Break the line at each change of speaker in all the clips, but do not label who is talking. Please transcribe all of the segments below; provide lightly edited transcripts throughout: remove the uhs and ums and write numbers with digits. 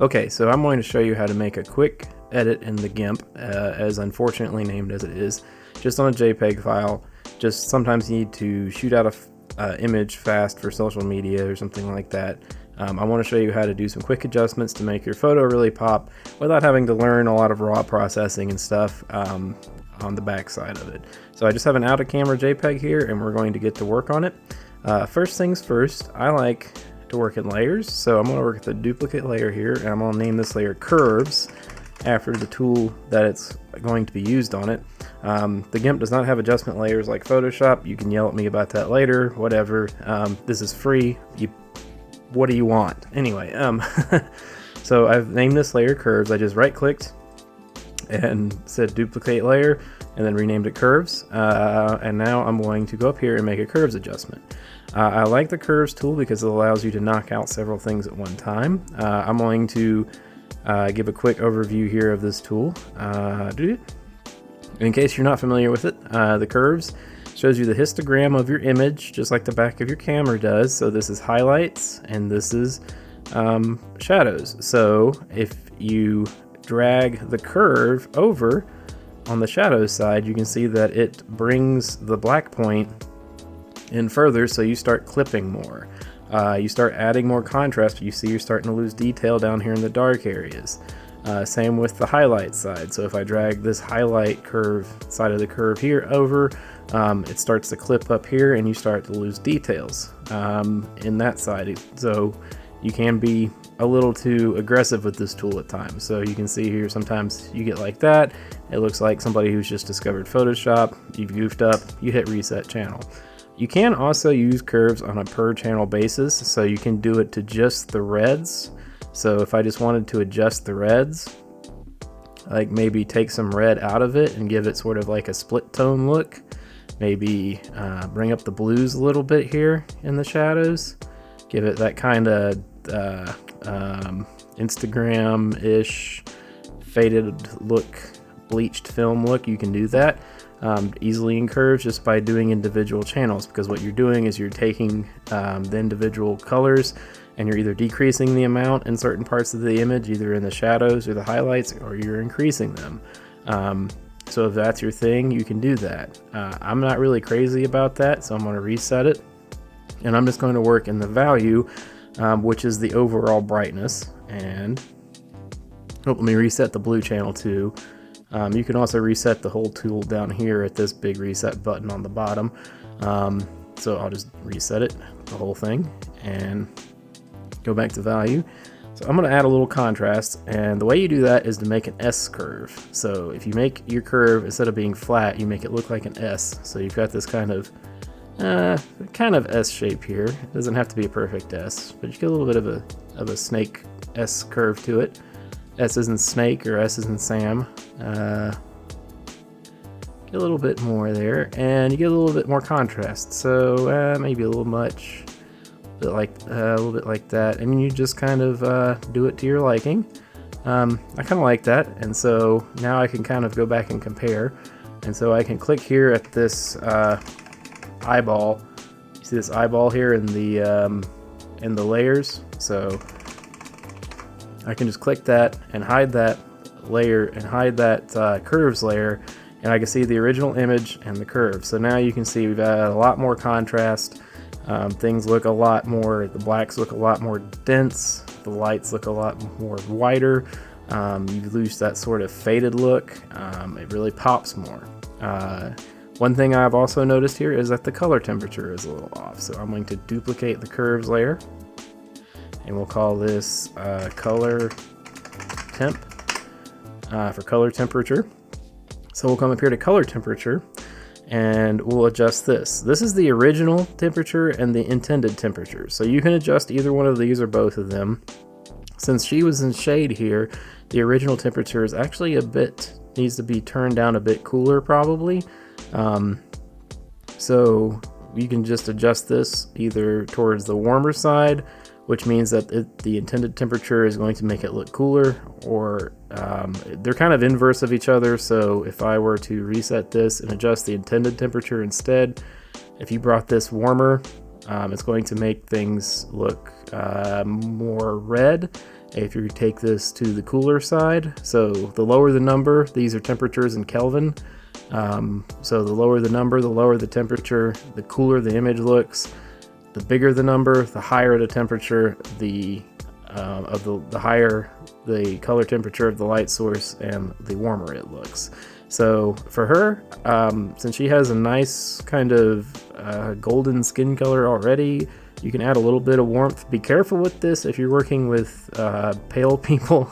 Okay, so I'm going to show you how to make a quick edit in the GIMP, as unfortunately named as it is, just on a JPEG file. Just sometimes you need to shoot out a image fast for social media or something like that. I want to show you how to do some quick adjustments to make your photo really pop without having to learn a lot of raw processing and stuff on the back side of it. So I just have an out of camera JPEG here and we're going to get to work on it. First things first, I like to work in layers, so I'm going to work with the duplicate layer here, and I'm going to name this layer curves after the tool that it's going to be used on it. The GIMP does not have adjustment layers like Photoshop. You can yell at me about that later, whatever. This is free. What do you want? Anyway, so I've named this layer curves. I just right clicked and said duplicate layer and then renamed it curves, and now I'm going to go up here and make a curves adjustment. I like the curves tool because it allows you to knock out several things at one time. I'm going to give a quick overview here of this tool. In case you're not familiar with it, the curves shows you the histogram of your image just like the back of your camera does. So this is highlights and this is shadows. So if you drag the curve over on the shadows side, you can see that it brings the black point in further, so you start clipping more. You start adding more contrast. You see you're starting to lose detail down here in the dark areas. Same with the highlight side. So if I drag this highlight curve side of the curve here over, it starts to clip up here and you start to lose details in that side. So you can be a little too aggressive with this tool at times. So you can see here sometimes you get like that. It looks like somebody who's just discovered Photoshop. You've goofed up, you hit reset channel. You can also use curves on a per channel basis, so you can do it to just the reds. So if I just wanted to adjust the reds, like maybe take some red out of it and give it sort of like a split tone look, maybe bring up the blues a little bit here in the shadows, give it that kind of Instagram-ish faded look, bleached film look. You can do that easily in curves just by doing individual channels, because what you're doing is you're taking the individual colors and you're either decreasing the amount in certain parts of the image, either in the shadows or the highlights, or you're increasing them. So if that's your thing, you can do that. I'm not really crazy about that, so I'm going to reset it, and I'm just going to work in the value, which is the overall brightness. And let me reset the blue channel too. You can also reset the whole tool down here at this big reset button on the bottom. So I'll just reset it, the whole thing, and go back to value. So I'm going to add a little contrast, and the way you do that is to make an S curve. So if you make your curve, instead of being flat, you make it look like an S. So you've got this kind of S shape here. It doesn't have to be a perfect S, but you get a little bit of a snake S curve to it. S isn't snake or S isn't Sam. Get a little bit more there, and you get a little bit more contrast. So maybe a little much, a little bit like that, and you just kind of do it to your liking. I kind of like that, and so now I can kind of go back and compare. And so I can click here at this eyeball. You see this eyeball here in the layers. So I can just click that and hide that layer and hide that curves layer, and I can see the original image and the curve. So now you can see we've added a lot more contrast. Things look a lot more, the blacks look a lot more dense, the lights look a lot more whiter. You lose that sort of faded look. It really pops more. One thing I've also noticed here is that the color temperature is a little off. So I'm going to duplicate the curves layer, and we'll call this color temp for color temperature. So we'll come up here to color temperature and we'll adjust this. This is the original temperature and the intended temperature. So you can adjust either one of these or both of them. Since she was in shade here, the original temperature is actually needs to be turned down a bit cooler probably. So you can just adjust this either towards the warmer side, which means that the intended temperature is going to make it look cooler, or they're kind of inverse of each other. So if I were to reset this and adjust the intended temperature instead, if you brought this warmer, it's going to make things look more red, if you take this to the cooler side. So the lower the number, these are temperatures in Kelvin. So the lower the number, the lower the temperature, the cooler the image looks. The bigger the number, the higher the temperature, the higher the color temperature of the light source, and the warmer it looks. So for her, since she has a nice kind of golden skin color already, you can add a little bit of warmth. Be careful with this if you're working with pale people.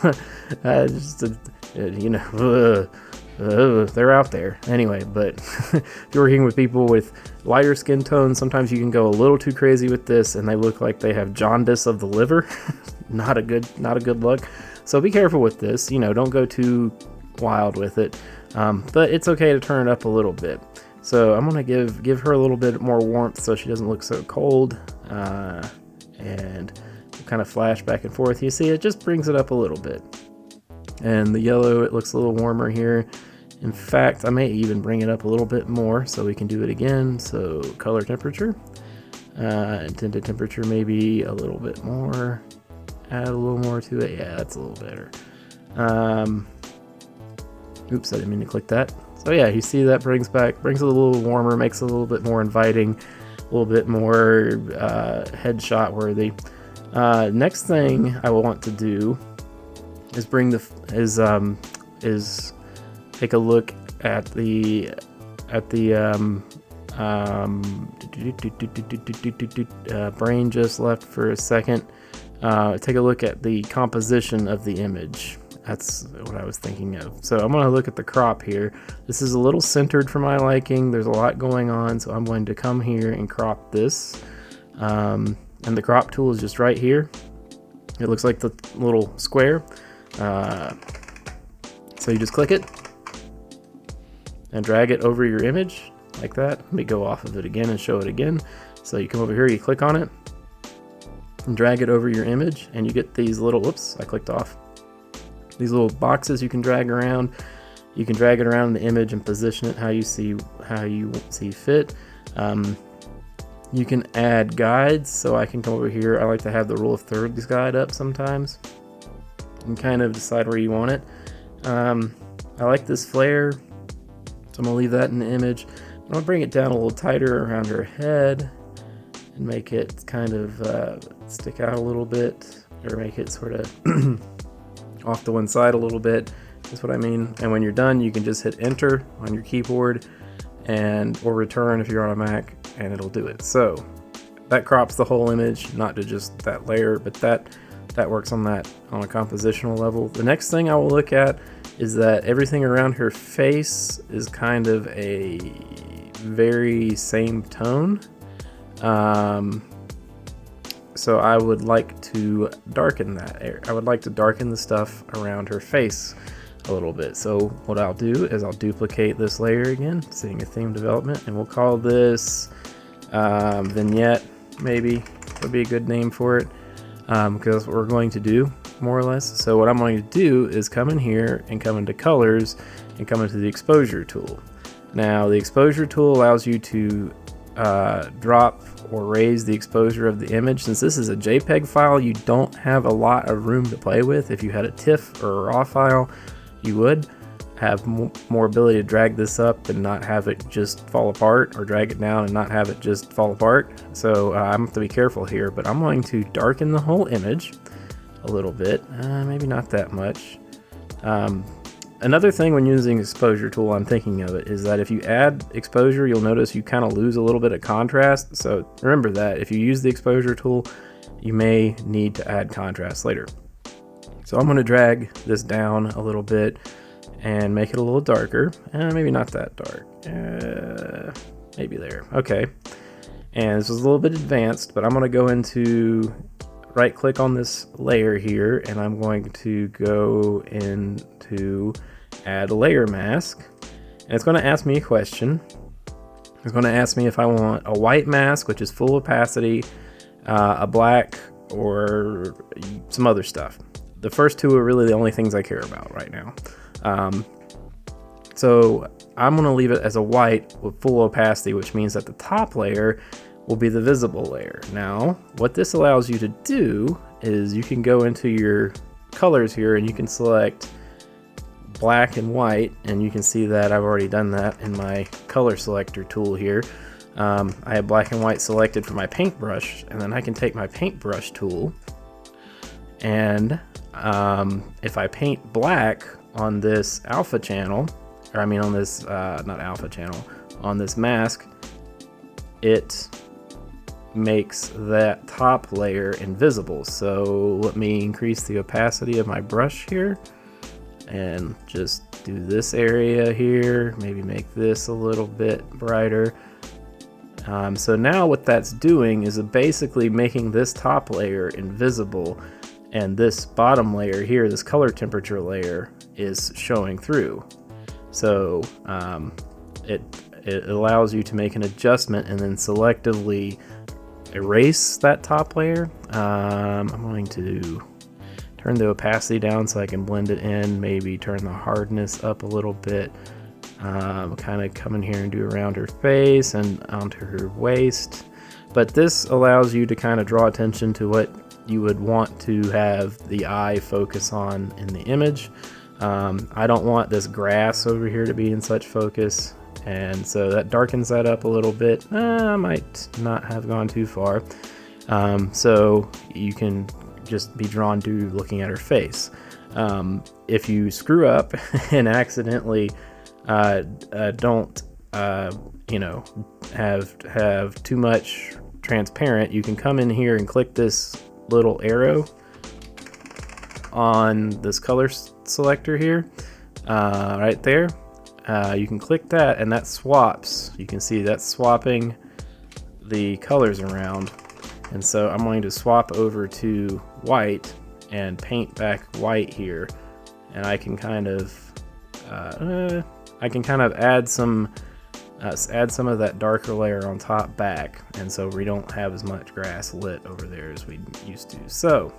They're out there anyway. But if you're working with people with lighter skin tones, sometimes you can go a little too crazy with this, and they look like they have jaundice of the liver. Not a good look. So be careful with this. Don't go too wild with it. But it's okay to turn it up a little bit. So I'm gonna give her a little bit more warmth so she doesn't look so cold, and kind of flash back and forth. You see, it just brings it up a little bit. And the yellow, it looks a little warmer here. In fact, I may even bring it up a little bit more so we can do it again. So color temperature, intended temperature, maybe a little bit more. Add a little more to it. Yeah, that's a little better. Oops, I didn't mean to click that. So yeah, you see that brings it a little warmer, makes it a little bit more inviting, a little bit more headshot worthy. Next thing I will want to do is take a look at the brain just left for a second. Take a look at the composition of the image. That's what I was thinking of. So I'm going to look at the crop here. This is a little centered for my liking. There's a lot going on, so I'm going to come here and crop this. And the crop tool is just right here. It looks like the little square. So you just click it and drag it over your image like that. Let me go off of it again and show it again. So you come over here, you click on it and drag it over your image, and you get these little, whoops, I clicked off. These little boxes you can drag around. You can drag it around in the image and position it how you see fit. You can add guides, so I can come over here. I like to have the rule of thirds guide up sometimes and kind of decide where you want it. I like this flare, so I'm gonna leave that in the image. I'm gonna bring it down a little tighter around her head and make it kind of stick out a little bit, or make it sort of off to one side a little bit. That's what I mean. And when you're done, you can just hit enter on your keyboard or return if you're on a Mac, and it'll do it. So that crops the whole image, not to just that layer, but that works on a compositional level. The next thing I will look at is that everything around her face is kind of a very same tone. So I would like to darken that area. I would like to darken the stuff around her face a little bit. So what I'll do is I'll duplicate this layer again, seeing a theme development, and we'll call this vignette, maybe would be a good name for it, because that's what we're going to do, more or less. So what I'm going to do is come in here and come into colors and come into the exposure tool. Now the exposure tool allows you to drop or raise the exposure of the image. Since this is a JPEG file, you don't have a lot of room to play with. If you had a TIFF or a RAW file, you would have more ability to drag this up and not have it just fall apart, or drag it down and not have it just fall apart. So I'm going to have to be careful here, but I'm going to darken the whole image a little bit, maybe not that much. Another thing when using exposure tool, I'm thinking of it, is that if you add exposure, you'll notice you kind of lose a little bit of contrast. So remember that if you use the exposure tool, you may need to add contrast later. So I'm going to drag this down a little bit and make it a little darker. Maybe not that dark. Maybe there. Okay. And this is a little bit advanced, but I'm going to go into right click on this layer here, and I'm going to go into add a layer mask, and it's going to ask me a question. It's going to ask me if I want a white mask, which is full opacity, a black, or some other stuff. The first two are really the only things I care about right now. So I'm going to leave it as a white with full opacity, which means that the top layer will be the visible layer. Now, what this allows you to do is you can go into your colors here, and you can select black and white, and you can see that I've already done that in my color selector tool here. I have black and white selected for my paintbrush, and then I can take my paintbrush tool, and if I paint black on this alpha channel, or I mean on this, not alpha channel, on this mask, it makes that top layer invisible. So let me increase the opacity of my brush here and just do this area here, maybe make this a little bit brighter. So now what that's doing is basically making this top layer invisible, and this bottom layer here, this color temperature layer, is showing through. So it allows you to make an adjustment and then selectively erase that top layer. I'm going to turn the opacity down so I can blend it in, maybe turn the hardness up a little bit. Kind of come in here and do around her face and onto her waist. But this allows you to kind of draw attention to what you would want to have the eye focus on in the image. I don't want this grass over here to be in such focus, and so that darkens that up a little bit. I might not have gone too far. So you can just be drawn to looking at her face. If you screw up and accidentally don't have too much transparent, you can come in here and click this little arrow on this color selector here, right there. You can click that, and that swaps. You can see that's swapping the colors around, and so I'm going to swap over to white and paint back white here, and I can kind of add some of that darker layer on top back, and so we don't have as much grass lit over there as we used to. So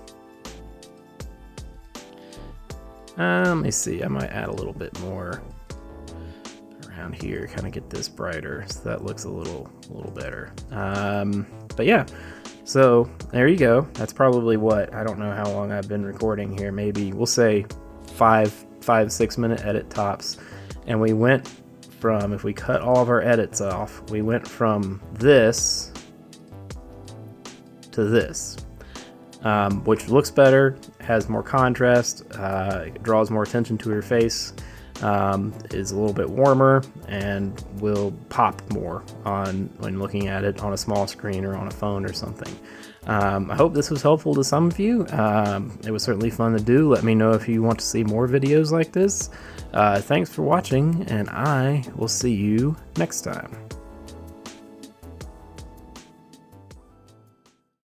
let me see, I might add a little bit more around here, kind of get this brighter so that looks a little better. But yeah, so there you go. That's probably what, I don't know how long I've been recording here, maybe we'll say 5-6 minute edit tops. And we went from, if we cut all of our edits off, we went from this to this, which looks better, has more contrast, draws more attention to her face, is a little bit warmer, and will pop more when looking at it on a small screen or on a phone or something. I hope this was helpful to some of you. It was certainly fun to do. Let me know if you want to see more videos like this. Thanks for watching, and I will see you next time.